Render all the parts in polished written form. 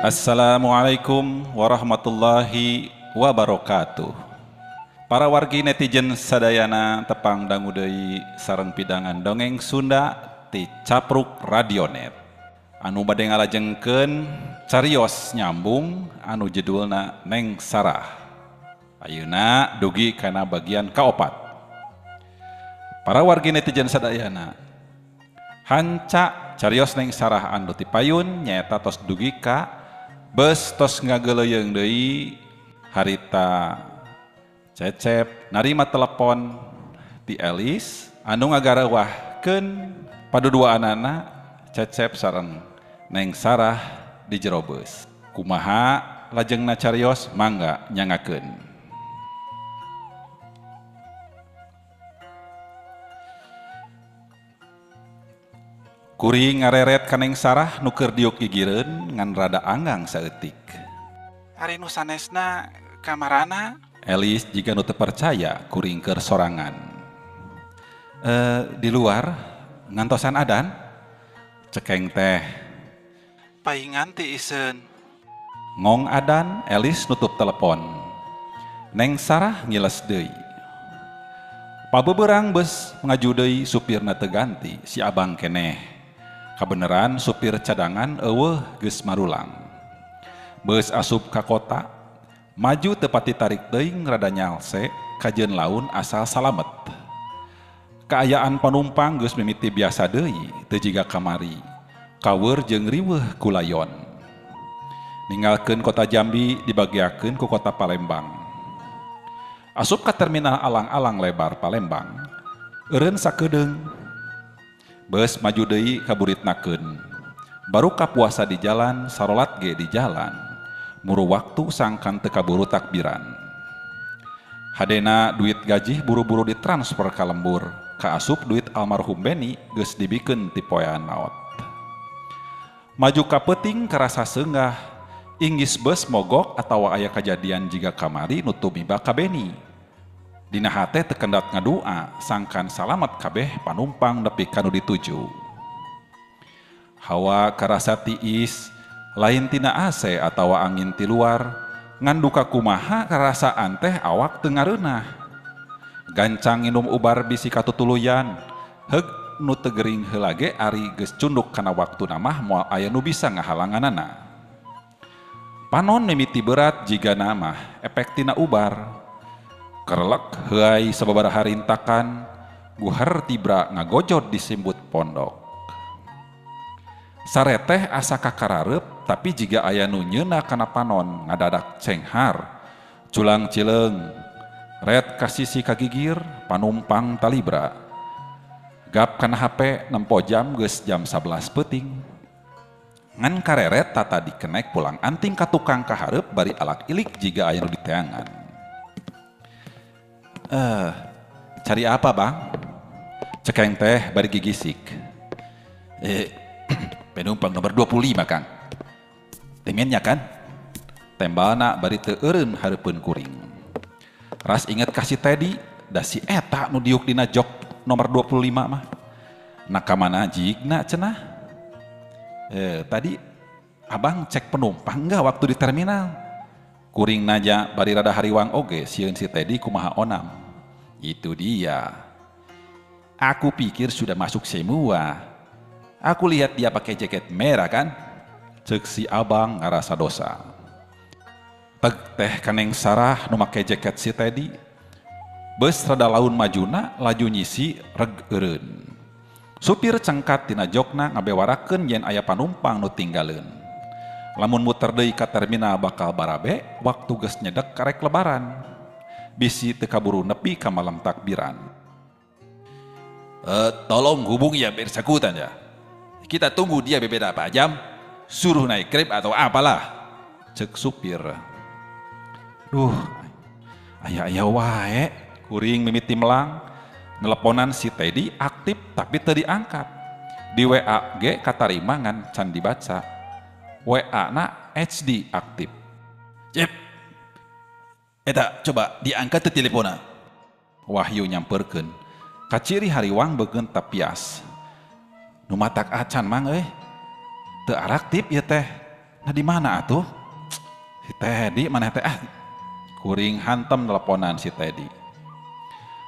Assalamualaikum warahmatullahi wabarakatuh. Para wargi netizen sadayana tepang dangu deui sareng pidangan dongeng Sunda ti Capruk Radionet. Anu bade ngalajengkeun carios nyambung anu judulna Neng Sarah. Ayeuna dugi kana bagian kaopat. Para wargi netizen sadayana hanca carios Neng Sarah anu ti payun nyaeta tos dugi ka beus tos ngageleyeung deui harita Cecep narima telepon ti Elis anu ngagarawahkeun paduduaanana Cecep sareng Neng Sarah di jero beus. Kumaha lajengna carios mangga nyangakeun. Kuring ngareret ka Neng Sarah nu keur diuk gigireun ngan rada anggang saeutik. Ari nu sanesna kamarana? Elis jika nu teu percaya kuring keur sorangan. Di luar ngantosan adan? Cekeng teh. Paingan ti iseun. Ngong adan, Elis nutup telepon. Neng Sarah ngiles deui. Pabeberang beus ngaju deui supirna teu ganti si abang keneh. Kabeneran supir cadangan eueuh geus marulang. Beus asup ka kota, maju teu pati tarik teuing rada nyalse kajeun laun asal salamet. Kaayaan panumpang geus mimiti biasa deui teu jiga kamari. Kaweur jeung riweuh ku layon. Ninggalkeun kota Jambi dibagiakeun ku kota Palembang. Asup ka terminal alang-alang lebar Palembang. Eureun sakedeung. Beus maju deui kaburitnakeun. Baru kapuasa di jalan, sarolat ge di jalan. Muru waktu sangkan teu kaburu takbiran. Hadena duit gaji buru-buru ditransfer ka lembur. Kaasup duit almarhum Beni geus dibikeun ti poean naot. Maju ka peuting karasa seunggah. Inggis beus mogok atawa aya kajadian jiga kamari nu tumiba ka Beni. Dina hate teu kendat ngadua sangkan salamet kabeh panumpang nepi ka nu dituju. Hawa karasa tiis lain tina AC atawa angin ti luar ngan duka kumaha karasaan teh awak teu ngareunah. Gancang nginum ubar bisi katutuluyan heug nu teu gering heula ge ari geus cunduk kana waktuna mah moal aya nu bisa ngahalanganana. Panon mimiti berat jigana mah efek tina ubar. Kerlek heuai sababaraha rintakan guher tibra ngagojod di simbut pondok. Sareteh asa kakarareup tapi jiga aya nu nyeuna kana panon ngadadak cenghar. Culang cileung red ka sisi kagigir panumpang talibra. Gap kana HP nempo jam geus jam 11 peuting. Ngan kareret tata dikenek pulang anting ka tukang kahareup bari alak ilik jiga aya nu diteangan. Cari apa bang? Cekeng teh bari gigisik. Penumpang nomor 25 kang. Temennya kan? Tembalna bari teu eureun hareupeun kuring. Ras inget kasih Teddy da si eta nu diuk dina jok nomor 25 mah. Nakamana jigna cenah? Tadi abang cek penumpang enggak waktu di terminal? Kuring naja bari rada hariwang oge sieun si Teddy kumaha onam. Itu dia. Aku pikir sudah masuk semua. Aku lihat dia pakai jaket merah kan? Cek si abang ngarasa dosa. Teg teh ka Neng Sarah nu make jaket si Teddy. Beus rada laun majuna laju nyisi reg eureun. Supir cengkat tina jokna ngabewarakeun yen aya panumpang nu tinggaleun. Lamun muter deui ka terminal bakal barabe waktu geus nyedek karek lebaran. Bisi teu kaburu nepi ka malam takbiran. Tolong hubungi ya bersangkutan ya. Kita tunggu dia beberapa jam. Suruh naik Grab atau apalah. Cek supir. Duh, aya wae. Kuring mimiti melang. Nelponan si Teddy aktif tapi teu diangkat. Di WA ge katarima ngan can dibaca. WA na HD aktif. Cep. Eta coba diangkat teu telepona. Wahyu nyamperkeun. Kaciri hariwang beugeun tapias. Nu matak acan mang teu araktif ieu teh. Nah di mana atuh? Si Teddy mana teh kuring hantem teleponan si Teddy.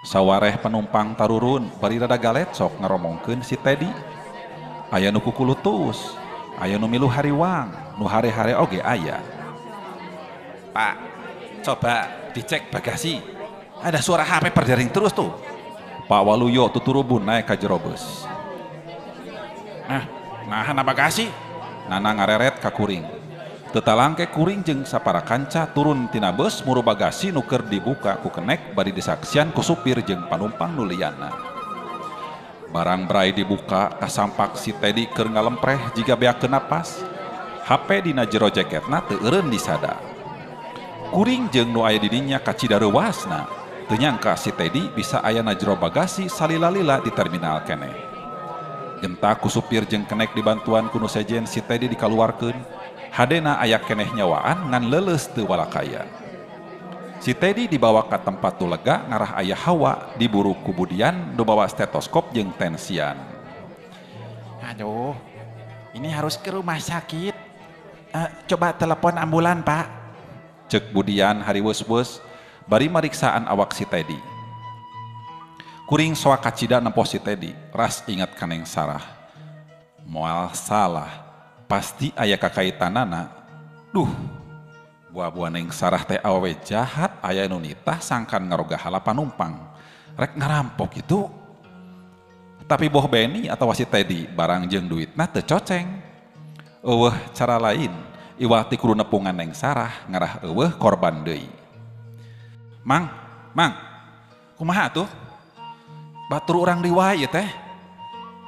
Sawareh penumpang tarurun bari rada galet sok ngaromongkeun si Teddy. Aya nu kukulutus, aya nu milu hariwang, nu hare-hare oge aya. Pak, coba dicek bagasi. Ada suara HP berdering terus tuh. Pak Waluyo tuturubun naik ka jero beus. Nah bagasi. Nana ngareret ka kuring. Tetalangke kuring jeung sapara kanca turun tina beus muru bagasi nu keur dibuka ku kenek bari disaksian ku supir jeung panumpang nu liana. Barang bray dibuka kasampak si Teddy keur ngalempreh jiga beakeun napas. HP dina jero jaketna teu eureun disada. Kuring jeung nu aya di dinya kacidareuwasna teu nyangka si Teddy bisa aya na jero bagasi salila-lila di terminal keneh. Genta ku supir jeung kenek dibantuan kuno sejen si Teddy dikaluarkeun. Hadena aya keneh nyawaan ngan leuleus teu walakaya. Si Teddy dibawa ke tempat tu lega ngarah aya hawa diburu kubudian nu bawa stetoskop jeung tensian. Aduh, ini harus ke rumah sakit. Coba telepon ambulan, Pak. Cek Budian hari wes-wes bari mariksaan awak si Teddy. Kuring soa kacida nempo si Teddy, ras ingat kaneng Sarah. Moal salah. Pasti aya kakaitanana. Duh, buah-buah neng Sarah teh awewe jahat, aya nu nitah sangkan ngaroga hala panumpang. Rek ngarampok itu. Tapi boh Benny atau si Teddy barang jeung duitna teu coceng. Eueuh cara lain, iwal ti kudu nepungan neng Sarah ngarah eueuh korban deui. Mang, kumaha tuh? Batur urang di wae teh.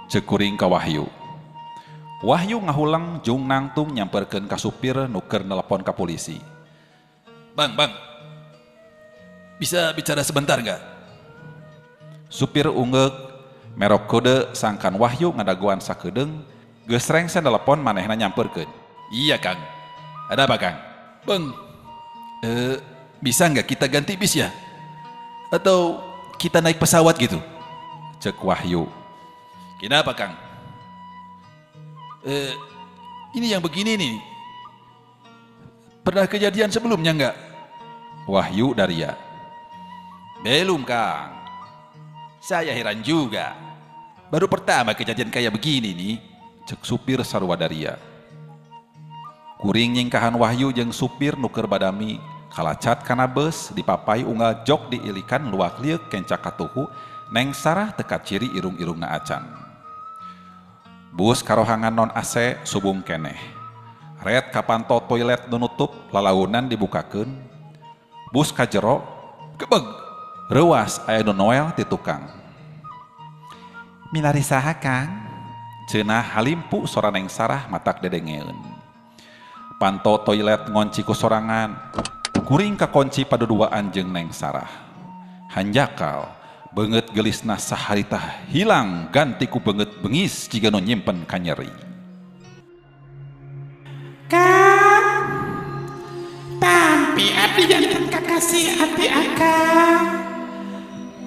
Ceuk kuring ka Wahyu. Wahyu ngahulang jung nangtung nyamperkeun ka supir nu keur nelpon ka polisi. Bang, bisa bicara sebentar nggak? Supir ungeuk merok kode sangkan Wahyu ngadaguan sakedeung geus rengsen telepon manehna nyamperkeun. Iya Kang, ada apa Kang? Bang, bisa nggak kita ganti bis ya? Atau kita naik pesawat gitu? Cek Wahyu. Kenapa Kang? Ini yang begini nih. Pernah kejadian sebelumnya enggak? Wahyu Daria. Belum Kang. Saya heran juga. Baru pertama kejadian kayak begini nih. Cek supir sarua Daria. Kuring nyingkahan Wahyu jeung supir nuker badami kalacat kana beus dipapai unggal jok diilikan luak liuk kencak katuhu neng Sarah teka ciri irung-irungna acan. Bus karohangan non AC subung keneh. Red kapanto toilet nunutup lalaunan dibukakeun. Bus kajero gebeg reuas aya nu noel ti tukang. Milari saha Kang? Cenah halimpu sora neng Sarah matak dedengeun. Panto toilet ngonci ku sorangan. Kuring kakonci paduduaan jeung neng Sarah. Hanjakal beungeut gelisna saharita hilang ganti ku beungeut bengis jiga nu nyimpen kanyeri. Kang, tampi abdi janten kakasih hati akang.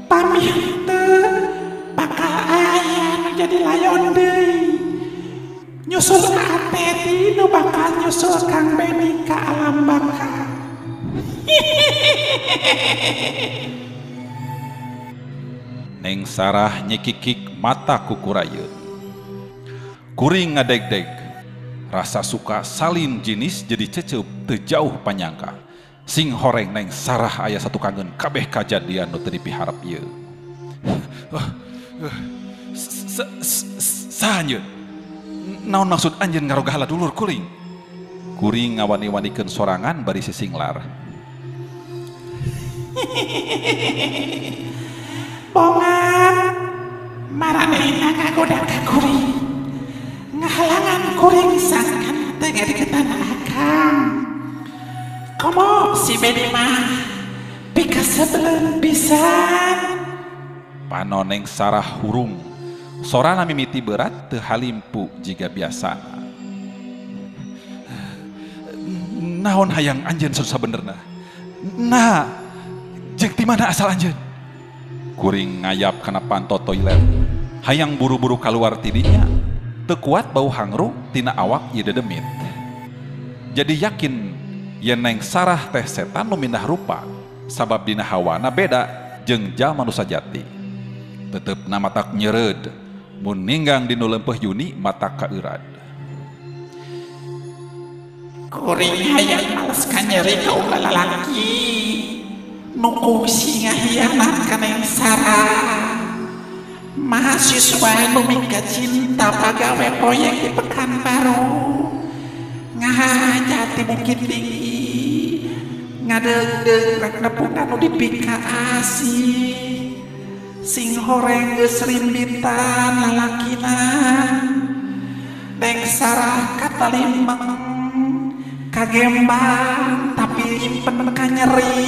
Pamih teu bakal aya nu jadi layon deui. Nyusul Ateti nu bakal nyusul Kang Benny ka alam baka. Neng Sarah nyekikik mata kukurayeun. Kuring ngadeg-deg. Rasa suka salin jenis jadi ceceup teu jauh panyangka. Sing horeng neng Sarah aya satu kangen kabeh kajadian nu teu dipiharep ieu. Saha anjeun? Naon maksud anjeun ngaroga hala dulur kuring? Kuring ngawani-wanikeun sorangan bari sisinglar. Bongan maranehna ngagoda ka kuring. Ngahalangan kuring sangkan teu ngadeukeutan akang. Komo si Benny mah pika sebelum pisan. Panoneng Sarah hurung. Sorana mimiti berat teu halimpu jiga biasana. Naon hayang anjeun sabenerna? Nah, jeung ti mana asal anjeun? Kuring ngayap kana panto toilet. Hayang buru-buru kaluar tidinya. Teu kuat bau hangru tina awak ieu dedemit. jadi yakin yen Neng Sarah teh setan nu mindah rupa sabab dina hawana beda jeung jalma nu sajati. Tetepna matak nyereud mun ninggang dinu lempeuh Yuni matak kaeurad. Kuring hayang males ka nyeri ka ulah lalaki nu kungsi ngahianat ka Neng Sarah. Mahasiswa nu mika cinta pagawe proyek di Pekanbaru ngahajati Bukit Tinggi ngadeg-deg rek nepungan nu dipika asih sing horeng geus rimbitan lalakina. Neng Sarah katalimeng kagembang tapi nyimpen ka nyeri.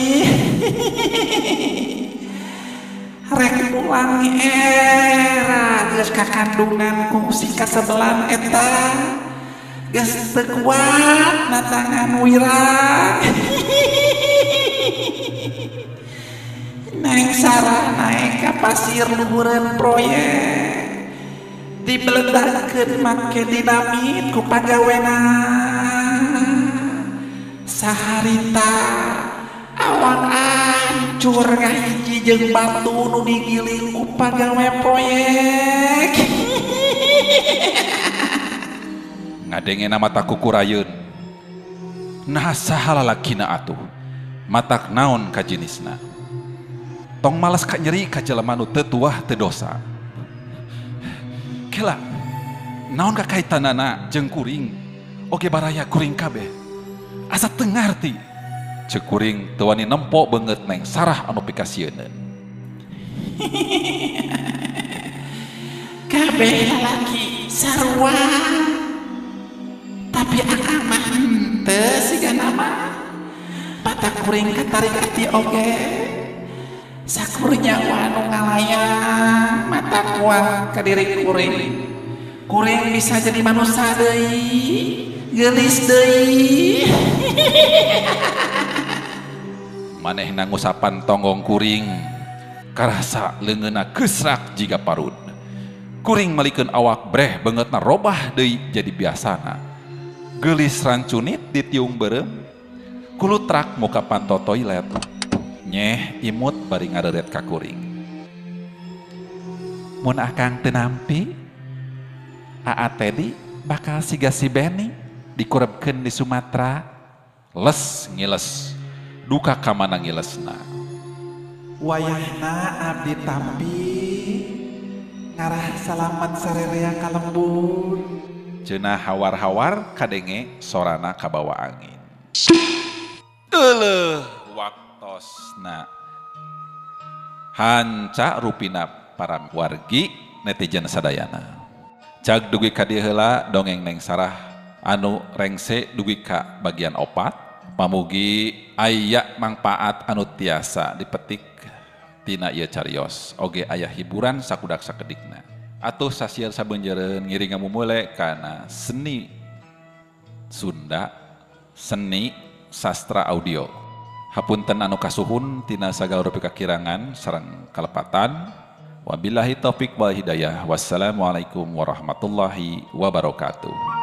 Rek pulang era geus kakandungan kungsi kasebelan eta geus teu kuat natangan wirang. Neng Sarah naik ka pasir luhureun proyek dibeledakeun make dinamit ku pagawena. Saharita awak hancur ngahiji jeung batu nu digiling ku pagawe proyek. Ngadengena mata kukurayeun. Nah saha lalakina atuh? Matak naon ka jenisna? Tong males ka nyeri ka jelema nu teu tuah teu dosa. Kela, naon kakaitanana jeung kuring? Oge baraya kuring kabeh. Asa teu ngarti. Ceuk kuring teu wani nempo beungeut Neng Sarah anu pikasieun. Kabeh lalaki sarua tapi akang mah henteu sigana mah patak kuring katarik hati oge sakurnya nu ngalayang mata kuat ka diri kuring bisa jadi manusia deui geulis deui. Manehna ngusapan tonggong kuring karasa leungeunna geusrak jiga parud. Kuring malikeun awak breh beungeutna robah deui jadi biasana. Geulis rancunit ditiung beureum kulutrak muka panto toilet. Nyeh imut bari ngareureut ka kuring. Mun akang teu nampi Aa Tedi bakal siga si Beni dikurebkeun di Sumatera. Les ngiles duka ka mana ngilesna. Wayahna abdi tampi ngarah salamet sarerea ka lembur. Cenah hawar-hawar kadenge sorana kabawa angin. Euleuh waktosna. Hanca rupina para wargi netizen sadayana. Cag dugi ka dieu heula dongeng Neng Sarah anu rengse dugi ka bagian 4. Pamugi aya mangpaat anu tiasa dipetik tina ieu cariyos. Oge aya hiburan sakudak sakedikna. Atuh sasieun sabeunjeureun ngiring ngamumule kana seni Sunda, seni sastra audio. Hapunten anu kasuhun tina sagala pikakirangan sareng kalepatan. Wabillahi taufik wal hidayah. Wassalamualaikum warahmatullahi wabarakatuh.